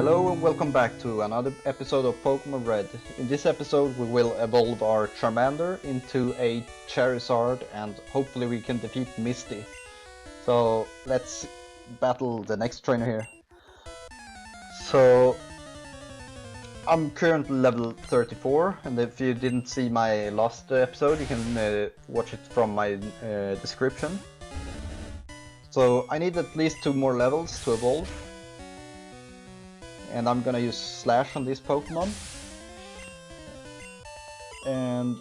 Hello and welcome back to another episode of Pokemon Red. In this episode we will evolve our Charmander into a Charizard and hopefully we can defeat Misty. So let's battle the next trainer here. So I'm currently level 34, and if you didn't see my last episode you can watch it from my description. So I need at least 2 more levels to evolve. And I'm gonna use Slash on this Pokemon. And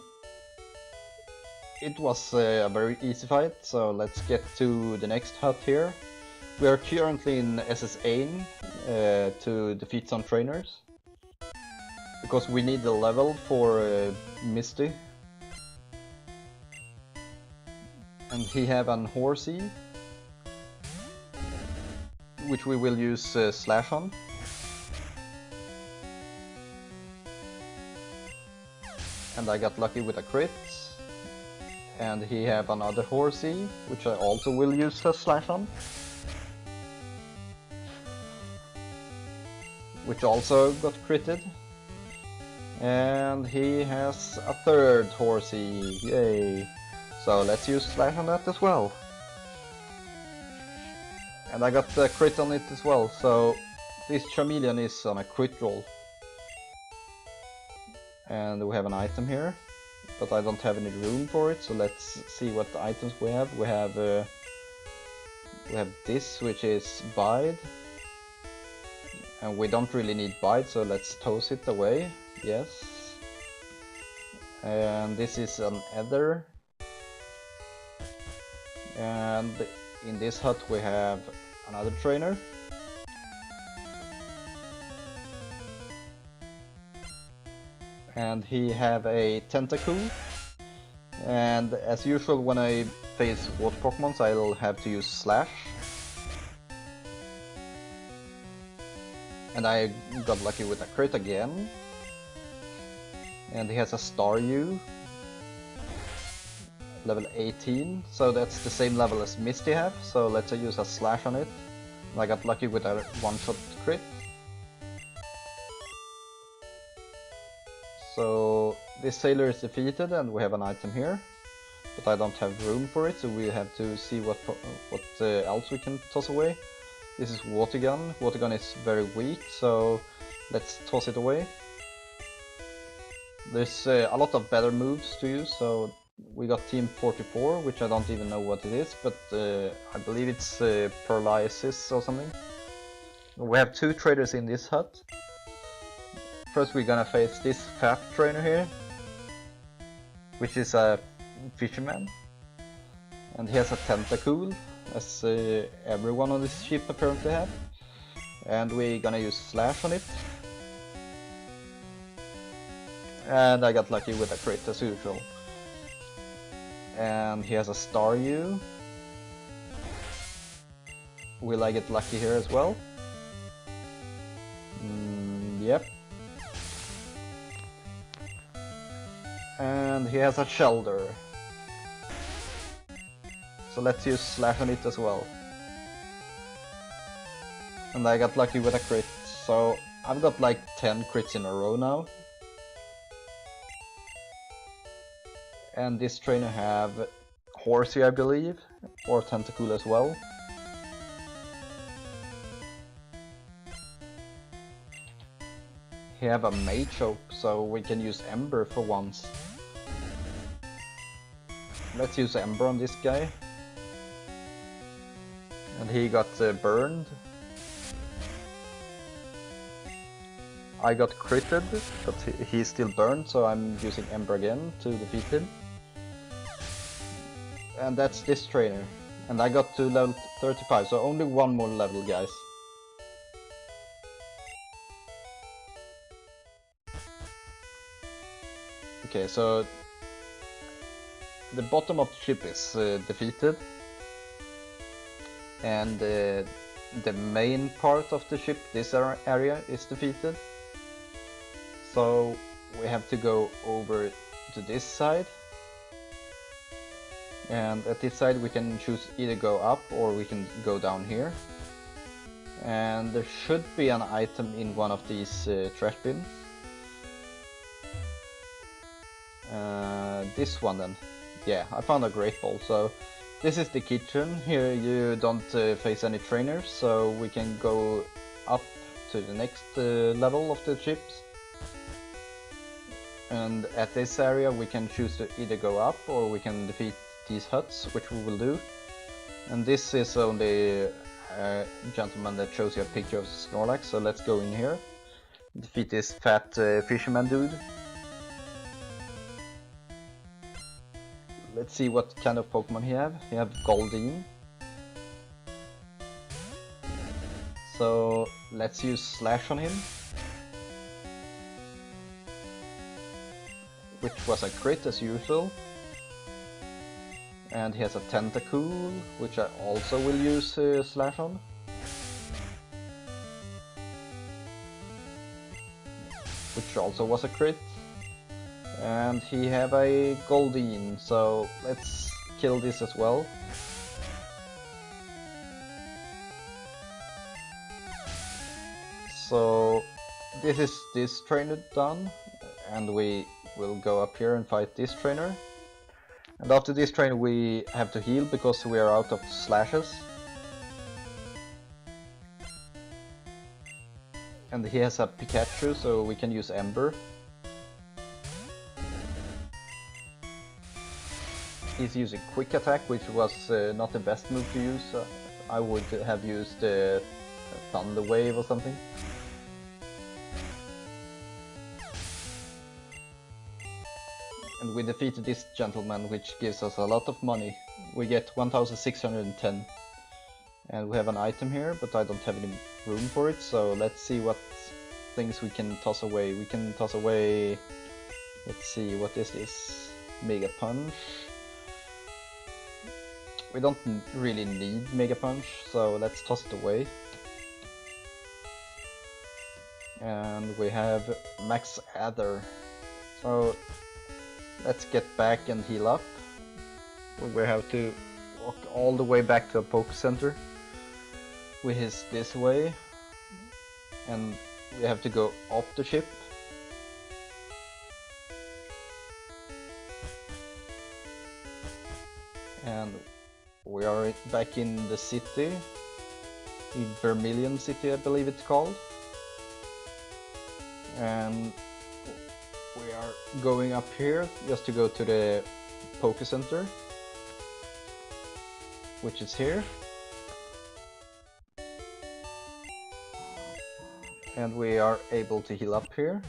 it was a very easy fight, so let's get to the next hut here. We are currently in SSA to defeat some trainers. Because we need the level for Misty. And he have an Horsey, which we will use Slash on. And I got lucky with a crit, and he have another Horsey, which I also will use a Slash on, which also got critted, and he has a third Horsey, yay! So let's use Slash on that as well, and I got the crit on it as well, so this Charmeleon is on a crit roll. And we have an item here, but I don't have any room for it, so let's see what items we have. We have this, which is Bide, and we don't really need Bide, so let's toss it away. Yes. And this is an Ether, and in this hut we have another trainer. And he have a Tentacool, and as usual when I face water Pokemons I'll have to use Slash. And I got lucky with a crit again. And he has a Staryu, level 18, so that's the same level as Misty have, so let's use a Slash on it. And I got lucky with a one-shot crit. So this sailor is defeated and we have an item here, but I don't have room for it, so we have to see what else we can toss away. This is Water Gun. Water Gun is very weak, so let's toss it away. There's a lot of better moves to use, so we got Team 44, which I don't even know what it is, but I believe it's Paralysis or something. We have 2 traders in this hut. First we're gonna face this fat trainer here, which is a fisherman, and he has a Tentacool, as everyone on this ship apparently have, and we're gonna use Slash on it. And I got lucky with a crit as usual. And he has a Staryu. Will I get lucky here as well? Yep. And he has a Shelter. So let's use Slash on it as well. And I got lucky with a crit, so I've got like 10 crits in a row now. And this trainer have Horsey, I believe, or Tentacool as well. He have a Machoke, so we can use Ember for once. Let's use Ember on this guy. And he got burned. I got critted, but he's still burned, so I'm using Ember again to defeat him. And that's this trainer. And I got to level 35, so only 1 more level, guys. Okay, so the bottom of the ship is defeated, and the main part of the ship, this area, is defeated. So we have to go over to this side, and at this side we can choose either go up or we can go down here. And there should be an item in one of these trash bins. This one then. Yeah, I found a great ball. So this is the kitchen. Here you don't face any trainers, so we can go up to the next level of the ships. And at this area we can choose to either go up or we can defeat these huts, which we will do. And this is only a gentleman that shows you a picture of Snorlax, so let's go in here. Defeat this fat fisherman dude. Let's see what kind of Pokemon he have. He have Goldeen. So let's use Slash on him. Which was a crit as usual. And he has a Tentacool, which I also will use Slash on. Which also was a crit. And he have a Goldeen, so let's kill this as well. So this is this trainer done, and we will go up here and fight this trainer. And after this trainer we have to heal because we are out of slashes. And he has a Pikachu, so we can use Ember. He's using Quick Attack, which was not the best move to use. I would have used Thunder Wave or something. And we defeated this gentleman, which gives us a lot of money. We get 1610. And we have an item here, but I don't have any room for it, so let's see what things we can toss away. We can toss away... Let's see, what is this? Mega Punch. We don't really need Mega Punch, so let's toss it away. And we have Max Adder. So let's get back and heal up. We have to walk all the way back to a Poke Center, which is this way. And we have to go off the ship. And we are back in the city, in Vermilion City I believe it's called. And we are going up here just to go to the Poke Center, which is here. And we are able to heal up here.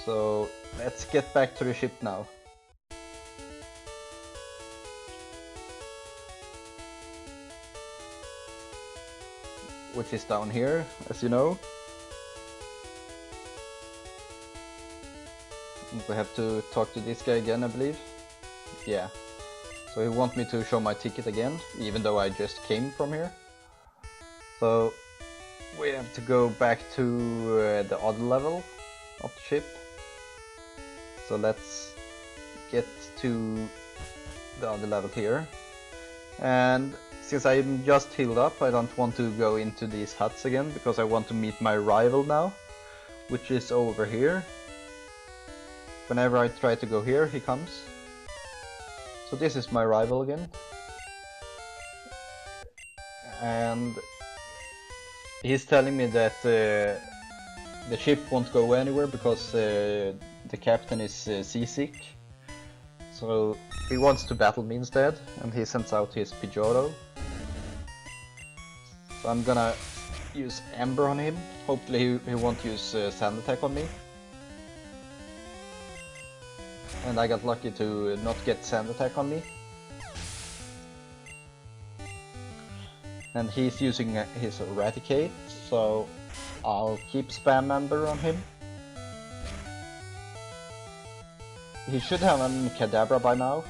So let's get back to the ship now. Which is down here, as you know. And we have to talk to this guy again, I believe. Yeah. So he wants me to show my ticket again, even though I just came from here. So we have to go back to the other level of the ship. So let's get to the other level here. And since I'm just healed up, I don't want to go into these huts again, because I want to meet my rival now, which is over here. Whenever I try to go here, he comes. So this is my rival again. And he's telling me that the ship won't go anywhere because the captain is seasick. So he wants to battle me instead, and he sends out his Pidgeotto. So I'm gonna use Ember on him. Hopefully he won't use Sand Attack on me. And I got lucky to not get Sand Attack on me. And he's using his Eradicate, so I'll keep spam Ember on him. He should have a Kadabra by now.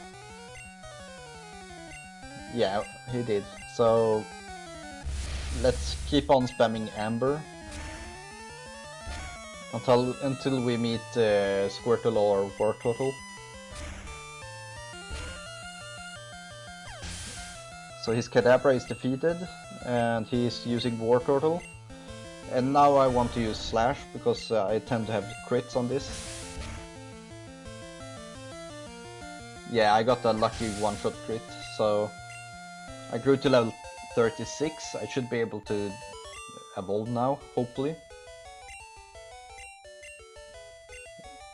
Yeah, he did. So let's keep on spamming Ember until we meet Squirtle or Wartortle. So his Kadabra is defeated, and he's using War Turtle. And now I want to use Slash, because I tend to have crits on this. Yeah, I got a lucky one-shot crit, so I grew to level 36. I should be able to evolve now, hopefully.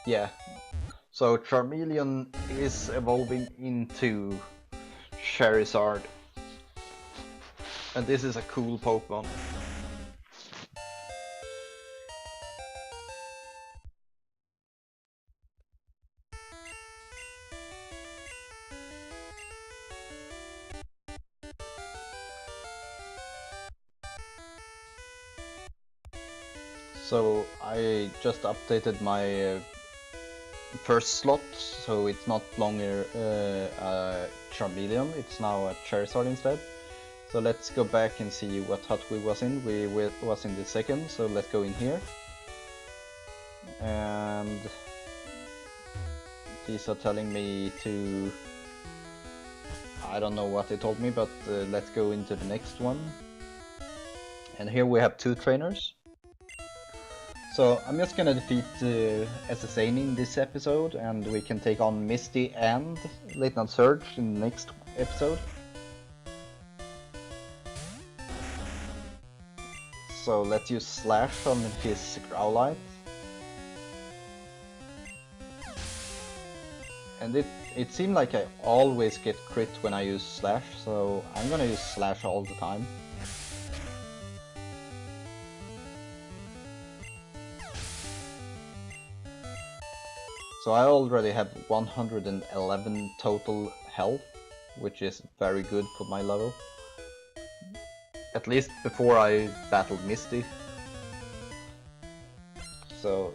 Yeah, so Charmeleon is evolving into Charizard. And this is a cool Pokemon. So I just updated my first slot, so it's not longer a Charmeleon, it's now a Charizard instead. So let's go back and see what hut we was in. We was in the second, so let's go in here. And these are telling me to... I don't know what they told me, but let's go into the next one. And here we have 2 trainers. So I'm just gonna defeat SSAN in this episode, and we can take on Misty and Late Night Surge in the next episode. So let's use Slash on his Growlite. And it seemed like I always get crit when I use Slash, so I'm gonna use Slash all the time. So I already have 111 total health, which is very good for my level. At least before I battled Misty. So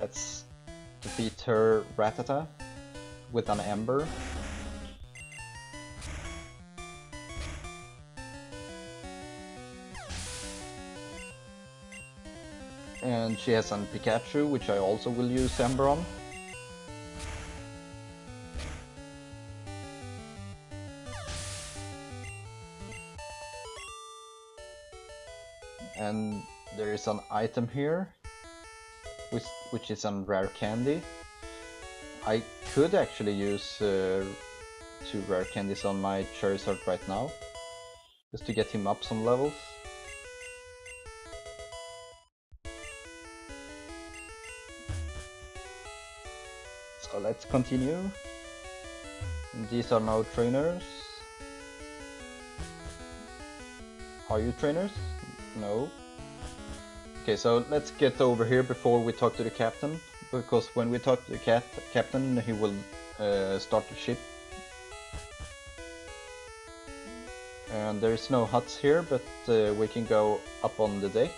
let's defeat her Rattata with an Ember. And she has an Pikachu, which I also will use Ember on. And there is an item here, which is a rare candy. I could actually use 2 rare candies on my Charizard right now, just to get him up some levels. So let's continue. And these are now trainers. Are you trainers? No. Okay, so let's get over here before we talk to the captain, because when we talk to the captain, he will start the ship. And there's no huts here, but we can go up on the deck.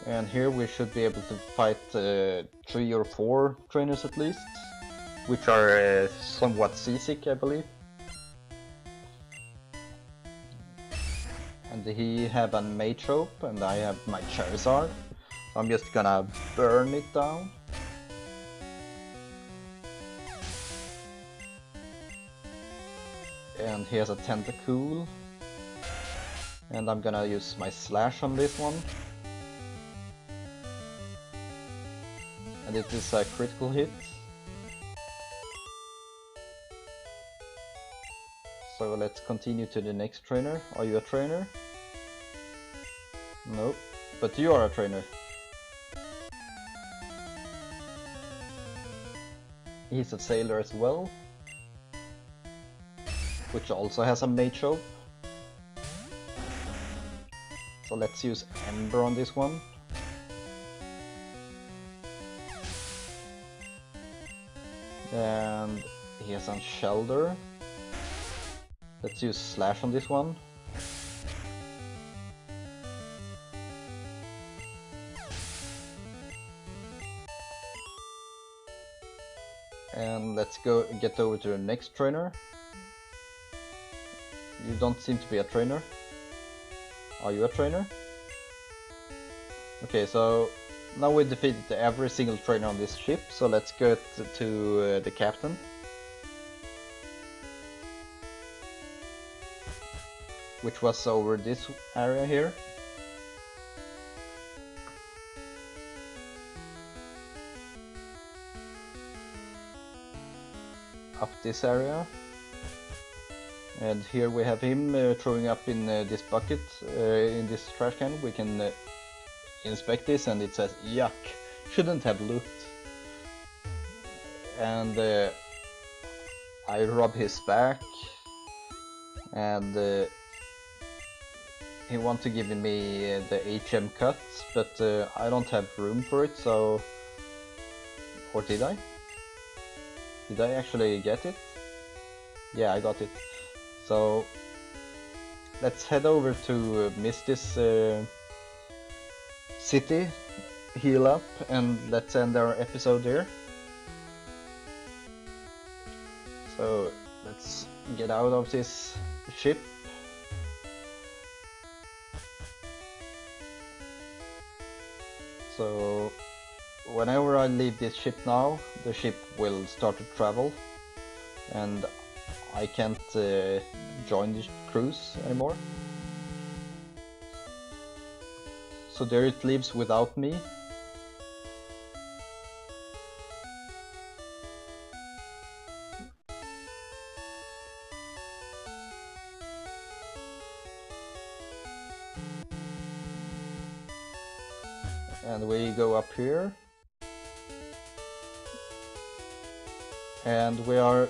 And here we should be able to fight 3 or 4 trainers at least, which are somewhat seasick, I believe. And he have a Machoke, and I have my Charizard. I'm just gonna burn it down. And he has a Tentacool. And I'm gonna use my Slash on this one. And it is a critical hit. So let's continue to the next trainer. Are you a trainer? Nope, but you are a trainer. He's a sailor as well, which also has a Machoke. So let's use Ember on this one. And he has a Shelter. Let's use Slash on this one. And let's go get over to the next trainer. You don't seem to be a trainer. Are you a trainer? Okay, so now we defeated every single trainer on this ship, so let's go to the captain. which was over this area here. Up this area. And here we have him throwing up in this bucket, in this trash can. We can inspect this and it says, yuck, shouldn't have looked. And I rub his back, and he wants to give me the HM cuts, but I don't have room for it, so... Or did I? Did I actually get it? Yeah, I got it. So let's head over to Misty's city, heal up, and let's end our episode there. So let's get out of this ship. So whenever I leave this ship now, the ship will start to travel, and I can't join the cruise anymore. So there it leaves without me. And we go up here. And we are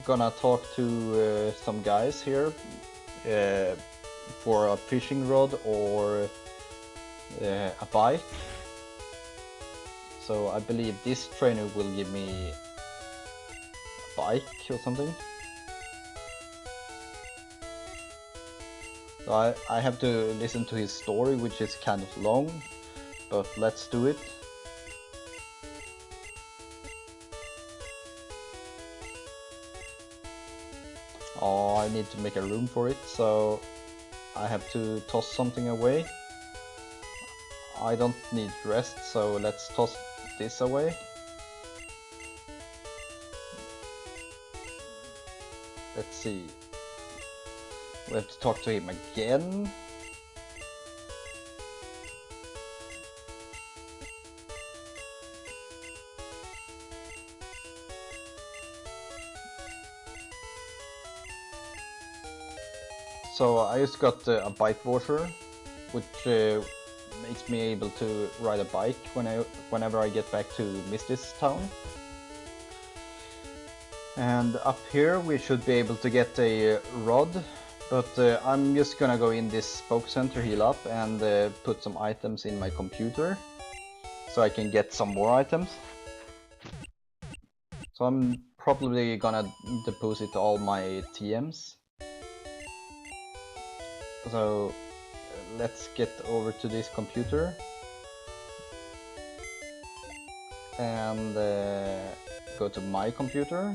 gonna talk to some guys here for a fishing rod or a bike. So I believe this trainer will give me a bike or something. So I have to listen to his story, which is kind of long, but let's do it. Oh, I need to make a room for it, so I have to toss something away. I don't need rest, so let's toss this away. Let's see. We have to talk to him again. So I just got a bike washer, which makes me able to ride a bike whenever I get back to Misty's town. And up here we should be able to get a rod, but I'm just gonna go in this spoke center, heal up, and put some items in my computer so I can get some more items. So I'm probably gonna deposit all my TMs. So let's get over to this computer and go to my computer,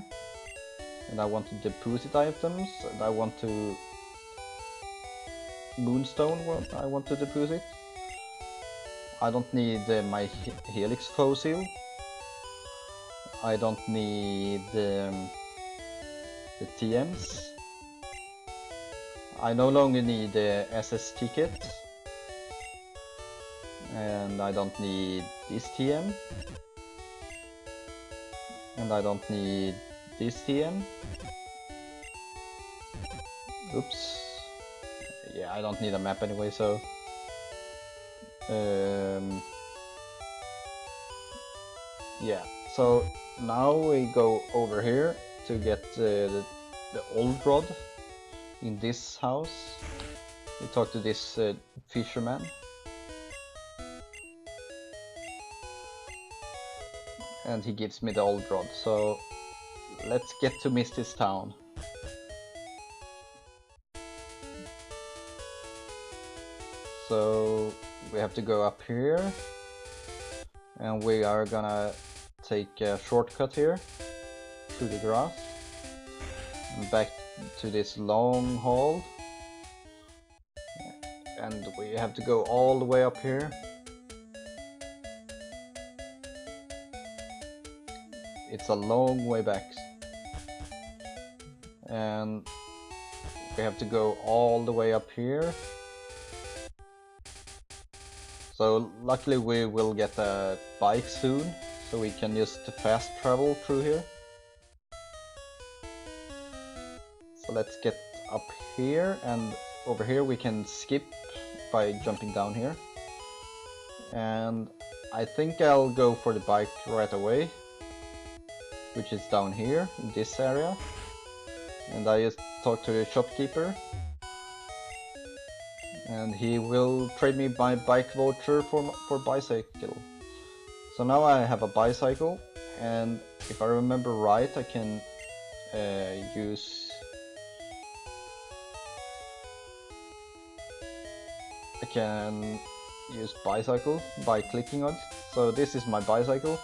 and I want to deposit items, and I want to moonstone what I want to deposit. I don't need my helix fossil. I don't need the TMs. I no longer need the SS ticket, and I don't need this TM, and I don't need this TM. Oops. Yeah, I don't need a map anyway, so yeah. So now we go over here to get the old rod in this house. We talk to this fisherman, and he gives me the old rod. So let's get to Misty's town. So we have to go up here, and we are gonna take a shortcut here through the grass and back to this long hall, and we have to go all the way up here. It's a long way back, and we have to go all the way up here. So luckily we will get a bike soon, so we can just fast travel through here. So let's get up here, and over here we can skip by jumping down here. And I think I'll go for the bike right away, which is down here in this area. And I just talked to the shopkeeper, and he will trade me my bike voucher for bicycle. So now I have a bicycle, and if I remember right, I can use bicycle by clicking on it. So this is my bicycle.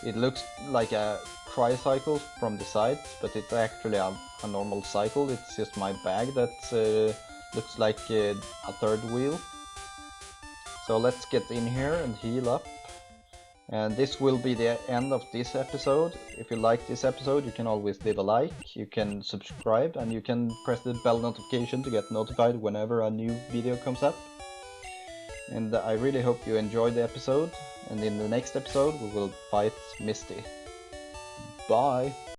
It looks like a tricycle from the side, but it's actually a normal cycle. It's just my bag that looks like a third wheel. So let's get in here and heal up. And this will be the end of this episode. If you like this episode, you can always leave a like, you can subscribe, and you can press the bell notification to get notified whenever a new video comes up. And I really hope you enjoyed the episode, and in the next episode we will fight Misty. Bye!